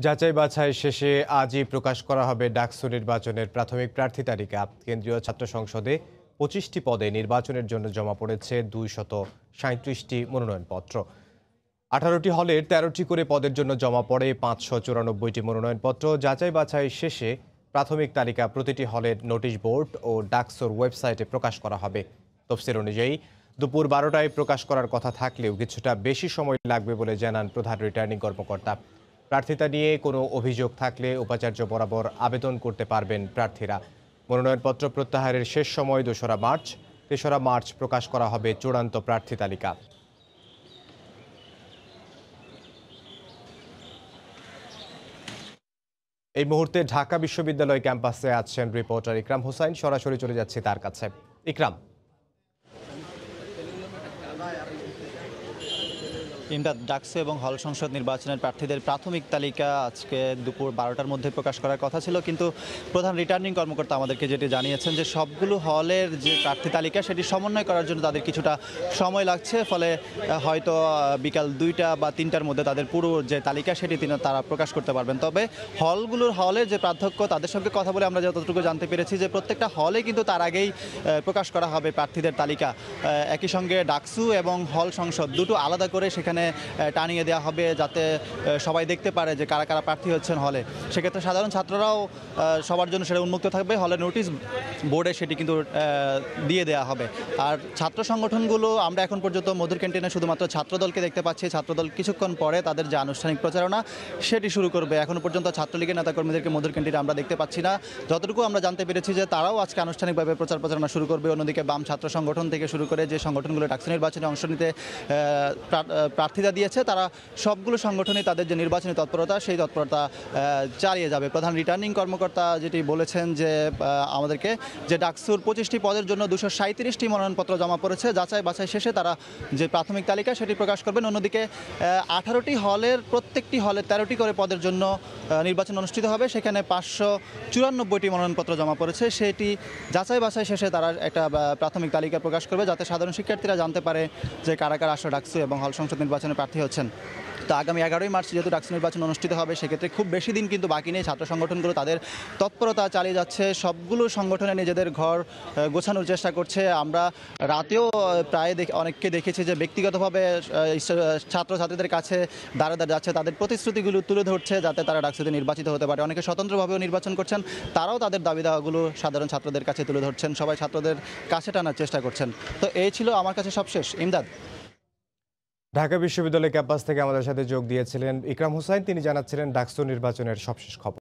যাচাই বাছাই শেষে আজই প্রকাশ করা হবে ডাকসু নির্বাচনের প্রাথমিক প্রার্থী তালিকা। কেন্দ্রীয় ছাত্র সংসদে 25টি পদে নির্বাচনের জন্য জমা পড়েছে 237টি মনোনয়নপত্র। 18টি হলের 13টি করে পদের জন্য জমা পড়ে 594টি মনোনয়নপত্র। যাচাই বাছাই শেষে প্রাথমিক তালিকা প্রতিটি হলের নোটিশ বোর্ড ও ডাকসুর ওয়েবসাইটে প্রকাশ করা হবে। তফসিল অনুযায়ী দুপুর 12টায় প্রকাশ করার কথা থাকলেও কিছুটা বেশি সময় লাগবে বলে জানান প্রধান রিটার্নিং কর্মকর্তা। প্রার্থিতা নিয়ে কোনো অভিযোগ থাকলে উপাচার্য বরাবর আবেদন করতে পারবেন প্রার্থীরা। মনোনয়নপত্র প্রত্যাহারের শেষ সময় 2রা মার্চ। 3রা মার্চ প্রকাশ করা হবে চূড়ান্ত প্রার্থী তালিকা। এই মুহূর্তে ঢাকা বিশ্ববিদ্যালয় ক্যাম্পাসে আছেন রিপোর্টার ইকরাম হোসাইন। সরাসরি চলে যাচ্ছি তার কাছে। ইকরাম, ইমদাদ, ডাকসু এবং হল সংসদ নির্বাচনের প্রার্থীদের প্রাথমিক তালিকা আজকে দুপুর 12টার মধ্যে প্রকাশ করার কথা ছিল, কিন্তু প্রধান রিটার্নিং কর্মকর্তা আমাদেরকে যেটি জানিয়েছেন যে সবগুলো হলের যে প্রার্থী তালিকা সেটি সমন্বয় করার জন্য তাদের কিছুটা সময় লাগছে। ফলে হয়তো বিকাল 2টা বা 3টার মধ্যে তাদের পুরো যে তালিকা সেটি তারা প্রকাশ করতে পারবেন। তবে হলের যে প্রাধ্যক্ষ তাদের সঙ্গে কথা বলে আমরা যতটুকু জানতে পেরেছি যে প্রত্যেকটা হলে কিন্তু তার আগেই প্রকাশ করা হবে প্রার্থীদের তালিকা। একই সঙ্গে ডাকসু এবং হল সংসদ দুটো আলাদা করে সেখানে টানিয়ে দেওয়া হবে, যাতে সবাই দেখতে পারে যে কারা কারা প্রার্থী হচ্ছেন হলে। সেক্ষেত্রে সাধারণ ছাত্ররাও সবার জন্য সেটা উন্মুক্ত থাকবে। হলে নোটিশ বোর্ডে সেটি কিন্তু দিয়ে দেওয়া হবে। আর ছাত্র সংগঠনগুলো আমরা এখন পর্যন্ত মধুর ক্যান্টিনে শুধুমাত্র ছাত্রদলকে দেখতে পাচ্ছি। ছাত্রদল কিছুক্ষণ পরে তাদের যে আনুষ্ঠানিক প্রচারণা সেটি শুরু করবে। এখনও পর্যন্ত ছাত্রলীগের নেতাকর্মীদেরকে মধুর ক্যান্টিনে আমরা দেখতে পাচ্ছি না। যতটুকু আমরা জানতে পেরেছি যে তারাও আজকে আনুষ্ঠানিকভাবে প্রচারণা শুরু করবে। অন্যদিকে বাম ছাত্র সংগঠন থেকে শুরু করে যে সংগঠনগুলো ডাকসু নির্বাচনে অংশ নিতে প্রার্থীতা দিয়েছে তারা সবগুলো সংগঠনই তাদের যে নির্বাচনী তৎপরতা সেই তৎপরতা চালিয়ে যাবে। প্রধান রিটার্নিং কর্মকর্তা যেটি বলেছেন যে আমাদেরকে যে ডাকসুর 25টি পদের জন্য 237টি মনোনয়নপত্র জমা পড়েছে। যাচাই বাছাই শেষে তারা যে প্রাথমিক তালিকা সেটি প্রকাশ করবেন। অন্যদিকে 18টি হলের প্রত্যেকটি হলে 13টি করে পদের জন্য নির্বাচন অনুষ্ঠিত হবে। সেখানে 594টি মনোনয়নপত্র জমা পড়েছে। সেটি যাচাই বাছাই শেষে তারা একটা প্রাথমিক তালিকা প্রকাশ করবে, যাতে সাধারণ শিক্ষার্থীরা জানতে পারে যে কারা কারা আসলে ডাকসু এবং হল সংসদ নির্বাচনে প্রার্থী হচ্ছেন। তো আগামী 11ই মার্চ যেহেতু ডাকসু নির্বাচন অনুষ্ঠিত হবে, সেক্ষেত্রে খুব বেশি দিন কিন্তু বাকি নেই। ছাত্র সংগঠনগুলো তাদের তৎপরতা চালিয়ে যাচ্ছে। সবগুলো সংগঠনে নিজেদের ঘর গোছানোর চেষ্টা করছে। আমরা রাতেও প্রায় অনেককে দেখেছি যে ব্যক্তিগতভাবে ছাত্রছাত্রীদের কাছে দাঁড়াতে যাচ্ছে, তাদের প্রতিশ্রুতিগুলো তুলে ধরছে যাতে তারা ডাকসুতে নির্বাচিত হতে পারে। অনেকে স্বতন্ত্রভাবেও নির্বাচন করছেন, তারাও তাদের দাবি দাওয়াগুলো সাধারণ ছাত্রদের কাছে তুলে ধরছেন। সবাই ছাত্রদের কাছে টানার চেষ্টা করছেন। তো এই ছিল আমার কাছে সবশেষ। ইমদাদ। ঢাকা বিশ্ববিদ্যালয় ক্যাম্পাস থেকে আমাদের সাথে যোগ দিয়েছিলেন ইকরাম হোসাইন। তিনি জানাচ্ছিলেন ডাকসু নির্বাচনের সবশেষ খবর।